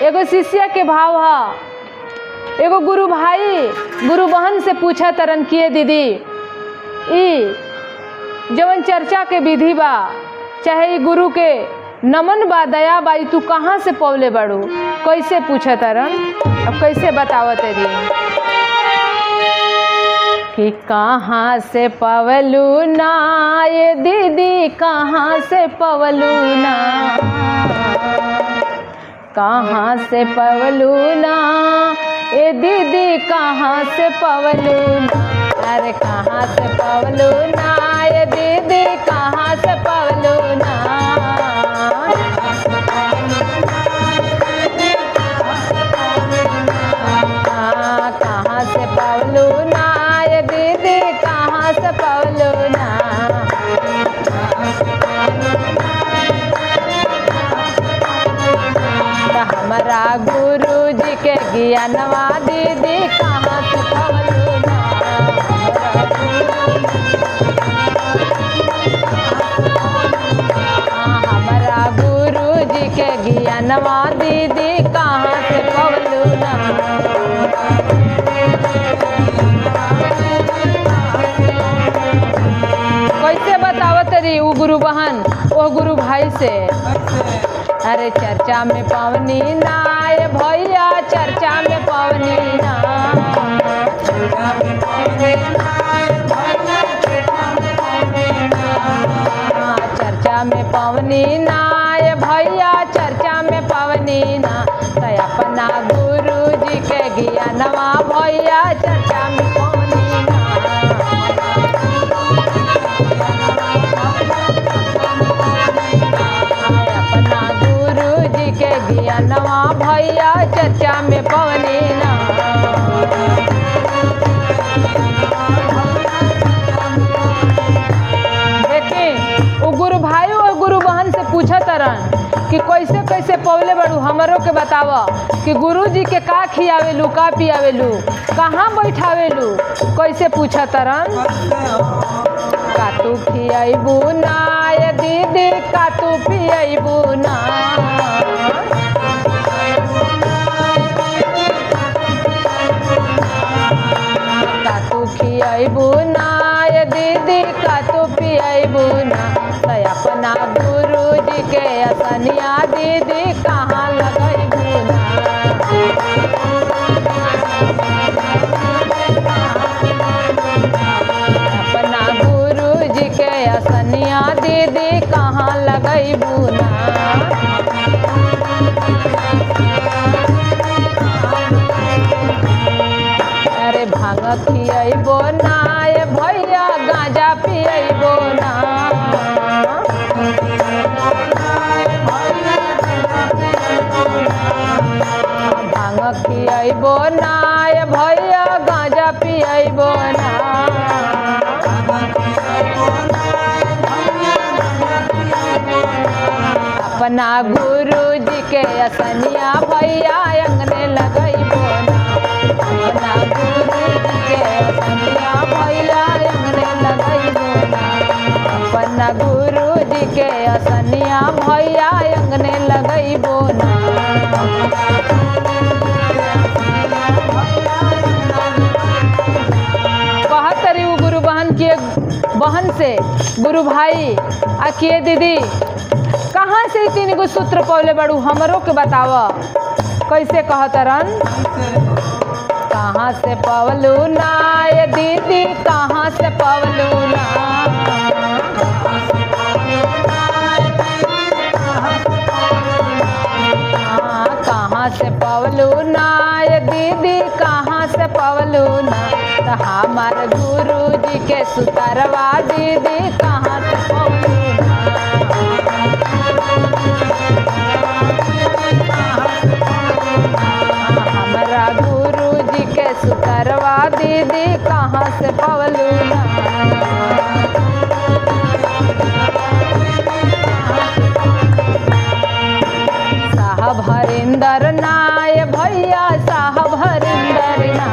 एगो शिष्य के भाव है। एगो गुरु भाई गुरु बहन से पूछा तरन किए दीदी ई जवन चर्चा के विधि बा चाहे ई गुरु के नमन बा दया बा तू कहाँ से पवले बड़ू, कैसे पूछा तरन अब कैसे बतावत री कि कहाँ से पवलू ना ये दीदी कहाँ से पवलू ना, कहाँ से पवलू ना ए दीदी कहाँ से पवलू ना, अरे कहाँ से पवलू ना ये दीदी कहाँ से पवलू ना। कहाँ से पवलू ना ये दीदी कहाँ से पवलू ना। हमारा गुरु जी के ज्ञानवा दीदी कहाँ से पवलू ना। हमारा गुरु जी के ज्ञानवा दीदी कहाँ से पवलू ना। कैसे बतावत रही वो गुरु बहन वो गुरु भाई से, अरे चर्चा में पवनी ना ये भैया चर्चा में पवनी ना। चर्चा में पवनी ना ये भैया चर्चा में पवनी ना। तो अपना गुरु जी के ज्ञानवा भैया चर्चा में पवनी ना। अपना गुरु जी के ज्ञानवा भैया चर्चा में पवनी ना। देखी वो गुरु भाई और गुरु बहन से पूछा तरन कि कैसे कैसे पवले बड़ू हमरों के बताव कि गुरु जी के का खियावेलू का पियावेलू कहाँ बैठावेलू, कैसे पूछा तरन का तू खियाबू ना ये दीदी का तू पियाबू ना। का तू खियाबू ना ये दीदी का तू पियाबू ना। तो अपना गुरु जी के असनिया दीदी कहाँ लगैबू ना। अपना गुरु जी के असनिया दीदी कहाँ लगैबू ना। अरे भांग खियबो ना ये भैया गांजा पियबो ना। भांग खियबो ना ये भैया गांजा पियबो ना। अपना गुरु जी के असनिया भैया अंगने लगैबो ना। अपना गुरु जी के असनिया भैया अंगने लगैबो ना। अपना गुरु जी के असनिया भैया अंगने लगैबो ना। कहत रही वो गुरु बहन की बहन से गुरु भाई आ किए दीदी कहाँ से तीन गो सूत्र पौले बड़ू हमरों के बताव, कैसे कहतरन कहाँ से पवलू ना ये दीदी कहाँ से पवलू ना। कहाँ से पवलू ना ये दीदी कहाँ से पवलू ना। तो हमार गुरु जी के सुतरवा दीदी कहाँ से पवलू ना। हमारा गुरु जी के सुतरवा दीदी कहाँ से पवलू ना। साहब हरिंदर ना ये भैया साहब हरिंदर ना।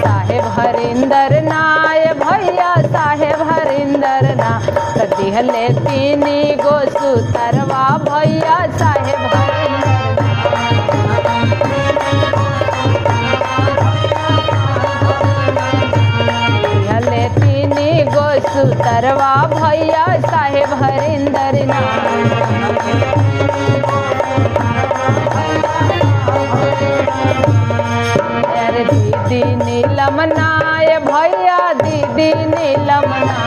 साहेब हरिंदर ना ये भैया साहेब हरिंदर हरिंदर ना त दिहले तीनी गो सुतरवा भैया साहेब हरिंदर दिहले तीनी गो सुतरवा भैया साहेब हरिंदर ना अरे दीदी नीलमना ये भैया दीदी नीलमना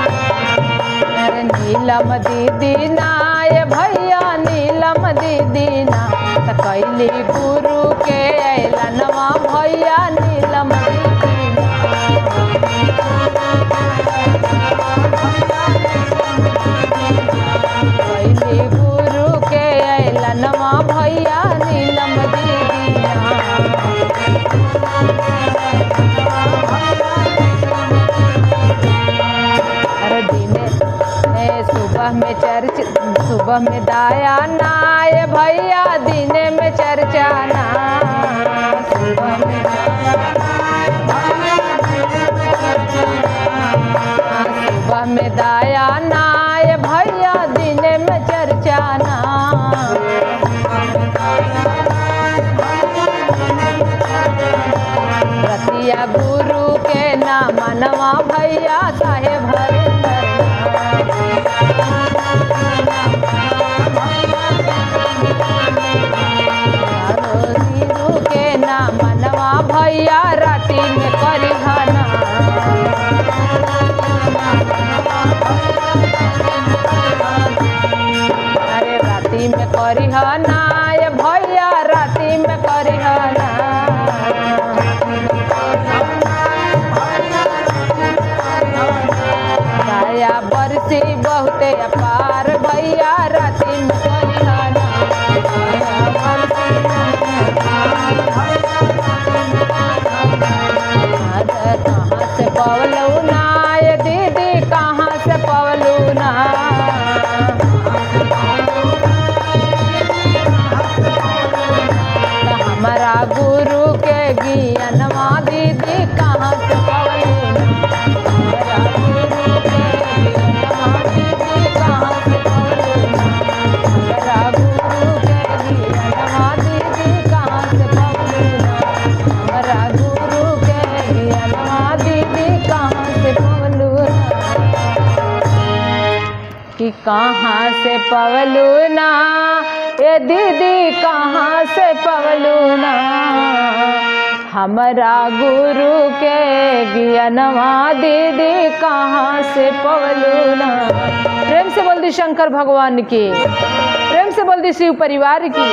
अरे नीलम दीदी ना ये भैया नीलम दीदी ना त कैली गुरु के ऐलनवा भैया नीलम दीदी कैली गुरु के ऐलनवा भैया नीलम दीदिया अरे दिने सुबह में दाया नाय भैया दिने में चर्चा ना सुबह में दाया नाय भैया दिने में चर्चा ना रतिया गुरु के ना मनवा भैया साहेब हरिंदर गुरु के ना मनवा भैया राती में करिहना अरे राती में करिहना ये भैया राती में करिहना दया बरसी बहुते अपार भैया राती में करिहना कहाँ से पवलू ना ये दीदी कहाँ से पवलू ना हमारा गुरु के ज्ञानवा दीदी कहाँ से पवलू ना हमारा गुरु के ज्ञानवा दीदी कहाँ से पवलू ना हमारा गुरु के ज्ञानवा दीदी कहाँ से पवलू कि कहाँ से पवलू ना ये दीदी कहाँ से पवलू ना हमारा गुरु के ज्ञानवा दीदी कहाँ से पवलू ना। प्रेम से बोल दी शंकर भगवान की, प्रेम से बोल दी शिव परिवार की।